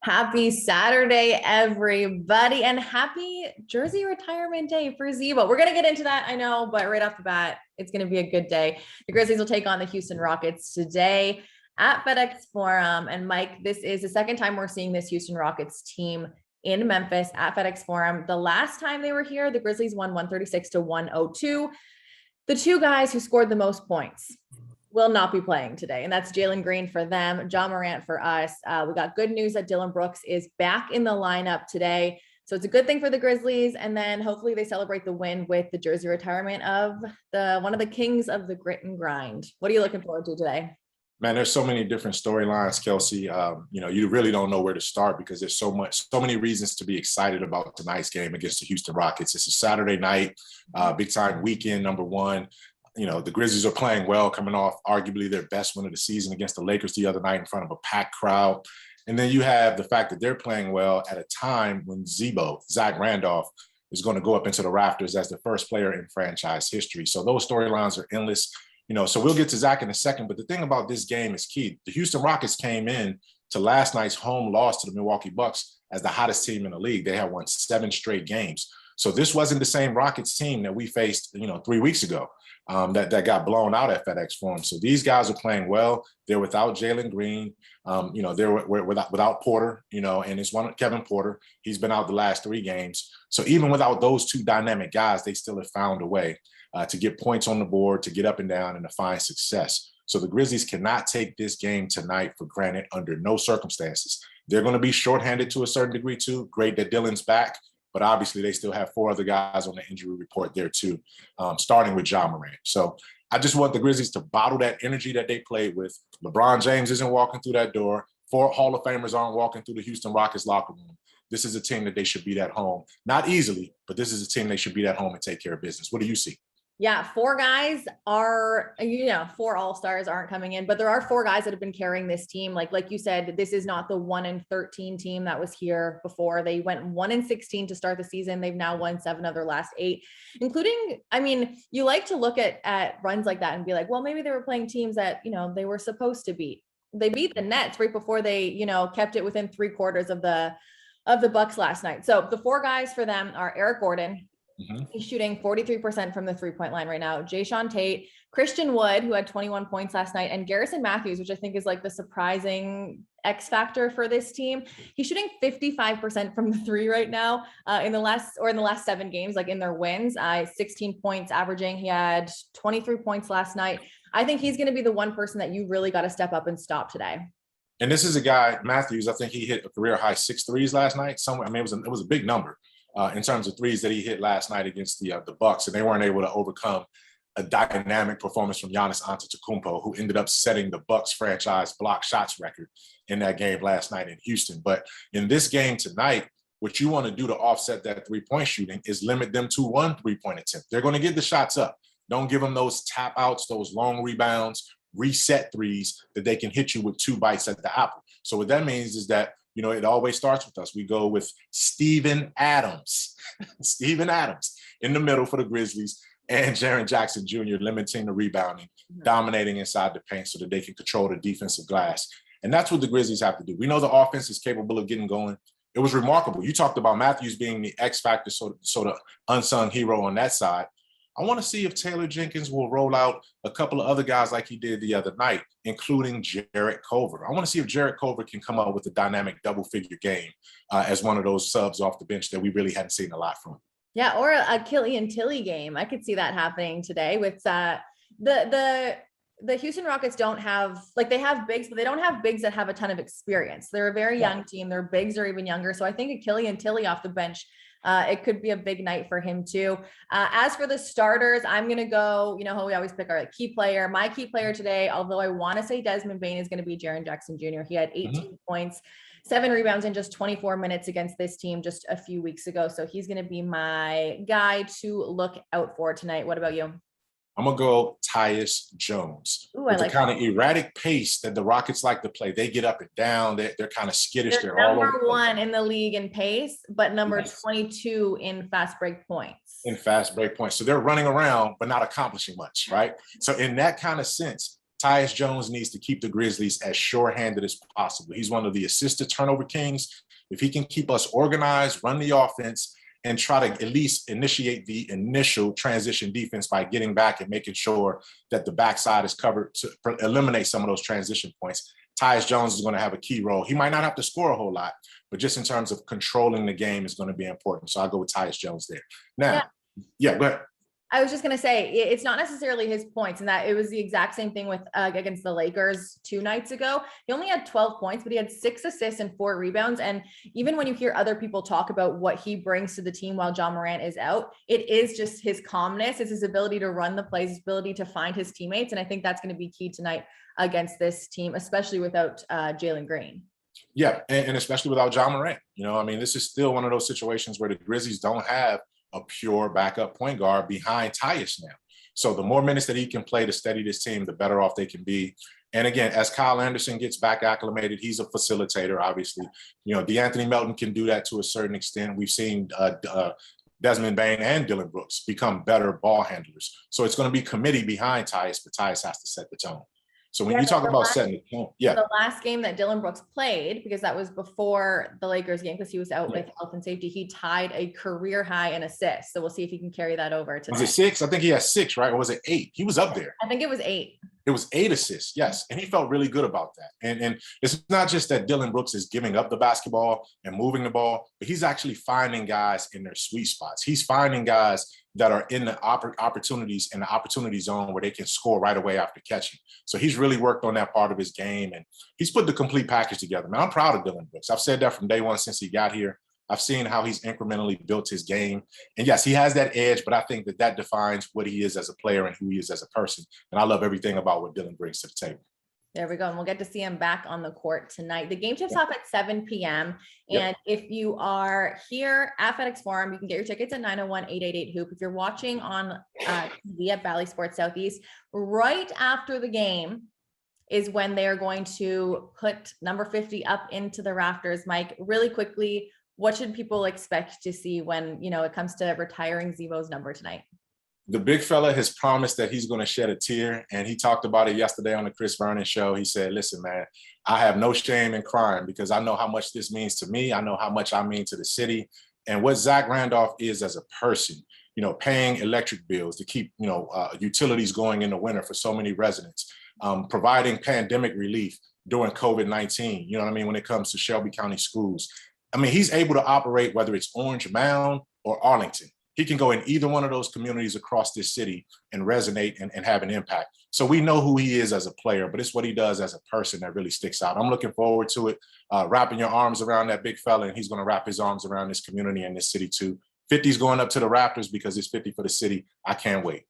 Happy Saturday, everybody, and happy jersey retirement day for Zebo. We're going to get into that, I know, but right off the bat, it's going to be a good day. The Grizzlies will take on the Houston Rockets today at FedExForum. And Mike, this is the second time we're seeing this Houston Rockets team in Memphis at FedExForum. The last time they were here, the Grizzlies won 136-102. The two guys who scored the most points will not be playing today, and that's Jalen Green for them, Ja Morant for us. We got good news that Dillon Brooks is back in the lineup today, so it's a good thing for the Grizzlies, and then hopefully they celebrate the win with the jersey retirement of one of the kings of the grit and grind. What are you looking forward to today? Man, there's so many different storylines, Kelcey. You really don't know where to start because there's so many reasons to be excited about tonight's game against the Houston Rockets. It's a Saturday night, big time weekend, number one. The Grizzlies are playing well, coming off arguably their best win of the season against the Lakers the other night in front of a packed crowd. And then you have the fact that they're playing well at a time when Zach Randolph, is going to go up into the rafters as the first player in franchise history. So those storylines are endless. So we'll get to Zach in a second. But the thing about this game is key. The Houston Rockets came in to last night's home loss to the Milwaukee Bucks as the hottest team in the league. They had won 7 straight games. So this wasn't the same Rockets team that we faced, 3 weeks ago. That got blown out at FedExForum. So these guys are playing well. They're without Jalen Green. They're without Porter, and it's Kevin Porter. He's been out the last 3 games. So even without those two dynamic guys, they still have found a way to get points on the board, to get up and down, and to find success. So the Grizzlies cannot take this game tonight for granted under no circumstances. They're going to be shorthanded to a certain degree too. Great that Dillon's back. But obviously, they still have 4 other guys on the injury report there, too, starting with Ja Morant. So I just want the Grizzlies to bottle that energy that they played with. LeBron James isn't walking through that door. 4 Hall of Famers aren't walking through the Houston Rockets locker room. This is a team that they should beat at home. Not easily, but this is a team they should beat at home and take care of business. What do you see? Yeah, 4 guys are, 4 all-stars aren't coming in, but there are 4 guys that have been carrying this team. Like you said, this is not the 1-13 team that was here before. They went 1-16 to start the season. They've now won 7 of their last 8, including, you like to look at runs like that and be like, well, maybe they were playing teams that, they were supposed to beat. They beat the Nets right before they, kept it within 3/4 of the Bucks last night. So the 4 guys for them are Eric Gordon. Mm-hmm. He's shooting 43% from the 3-point line right now. Jae'Sean Tate, Christian Wood, who had 21 points last night, and Garrison Matthews, which I think is like the surprising X factor for this team. He's shooting 55% from the 3 right now in the last 7 games, like in their wins, 16 points averaging. He had 23 points last night. I think he's going to be the one person that you really got to step up and stop today. And this is a guy, Matthews, I think he hit a career high 6 threes last night. Somewhere, it was a big number. In terms of threes that he hit last night against the Bucks, and they weren't able to overcome a dynamic performance from Giannis Antetokounmpo, who ended up setting the Bucks franchise block shots record in that game last night in Houston. But in this game tonight, what you want to do to offset that 3-point shooting is limit them to 1 3-point attempt. They're going to get the shots up. Don't give them those tap outs, those long rebounds, reset threes that they can hit you with 2 bites at the apple. So what that means is that it always starts with us. We go with Steven Adams in the middle for the Grizzlies, and Jaren Jackson Jr. limiting the rebounding, dominating inside the paint so that they can control the defensive glass. And that's what the Grizzlies have to do. We know the offense is capable of getting going. It was remarkable. You talked about Matthews being the X factor, sort of unsung hero on that side. I want to see if Taylor Jenkins will roll out a couple of other guys like he did the other night, including Jarrett Culver. I want to see if Jarrett Culver can come out with a dynamic double-figure game as one of those subs off the bench that we really hadn't seen a lot from. Yeah, or a Killian Tilly game. I could see that happening today with the Houston Rockets don't have, they have bigs, but they don't have bigs that have a ton of experience. They're a very young team. Their bigs are even younger. So I think a Killian Tilly off the bench, it could be a big night for him too. As for the starters, I'm going to go, how we always pick our key player. My key player today, although I want to say Desmond Bane, is going to be Jaren Jackson Jr. He had 18 points, 7 rebounds in just 24 minutes against this team just a few weeks ago. So he's going to be my guy to look out for tonight. What about you? I'm going to go Tyus Jones. Ooh, with like the kind of erratic pace that the Rockets like to play. They get up and down. They're kind of skittish. They're all over. number 1 in the league in pace, but number 22 in fast break points. So they're running around, but not accomplishing much, right? So in that kind of sense, Tyus Jones needs to keep the Grizzlies as sure-handed as possible. He's one of the assist to turnover kings. If he can keep us organized, run the offense, and try to at least initiate the initial transition defense by getting back and making sure that the backside is covered to eliminate some of those transition points, Tyus Jones is going to have a key role. He might not have to score a whole lot, but just in terms of controlling the game is going to be important. So I'll go with Tyus Jones there. Now, go ahead. I was just going to say, it's not necessarily his points, and that it was the exact same thing with against the Lakers 2 nights ago. He only had 12 points, but he had 6 assists and 4 rebounds. And even when you hear other people talk about what he brings to the team while John Morant is out, it is just his calmness. It's his ability to run the plays, his ability to find his teammates. And I think that's going to be key tonight against this team, especially without Jalen Green. Yeah, and especially without John Morant. I mean, this is still one of those situations where the Grizzlies don't have a pure backup point guard behind Tyus now. So the more minutes that he can play to steady this team, the better off they can be. And again, as Kyle Anderson gets back acclimated, he's a facilitator, obviously. DeAnthony Melton can do that to a certain extent. We've seen Desmond Bane and Dillon Brooks become better ball handlers. So it's going to be committee behind Tyus, but Tyus has to set the tone. So when you talk about setting the tone, the last game that Dillon Brooks played, because that was before the Lakers game, because he was out with health and safety, he tied a career high in assists. So we'll see if he can carry that over to. Was it 6? I think he has 6, right? Or was it 8? He was up there. I think it was 8. It was 8 assists, yes. And he felt really good about that. And it's not just that Dillon Brooks is giving up the basketball and moving the ball, but he's actually finding guys in their sweet spots. He's finding guys that are in the opportunities in the opportunity zone where they can score right away after catching. So he's really worked on that part of his game, and he's put the complete package together. Man, I'm proud of Dillon Brooks. I've said that from day one since he got here. I've seen how he's incrementally built his game. And yes, he has that edge, but I think that defines what he is as a player and who he is as a person. And I love everything about what Dillon brings to the table. There we go. And we'll get to see him back on the court tonight. The game tips off at 7 p.m. And if you are here at FedExForum, you can get your tickets at 901-888-HOOP. If you're watching on TV at Bally Sports Southeast, right after the game is when they are going to put number 50 up into the rafters. Mike, really quickly, what should people expect to see when, it comes to retiring Zebo's number tonight? The big fella has promised that he's going to shed a tear, and he talked about it yesterday on the Chris Vernon show. He said, listen, man, I have no shame in crying because I know how much this means to me. I know how much I mean to the city and what Zach Randolph is as a person, paying electric bills to keep, utilities going in the winter for so many residents, providing pandemic relief during COVID-19, when it comes to Shelby County schools. I mean, he's able to operate whether it's Orange Mound or Arlington. He can go in either one of those communities across this city and resonate and have an impact. So we know who he is as a player, but it's what he does as a person that really sticks out. I'm looking forward to it, wrapping your arms around that big fella, and he's going to wrap his arms around this community and this city too. 50's going up to the Raptors because it's 50 for the city. I can't wait.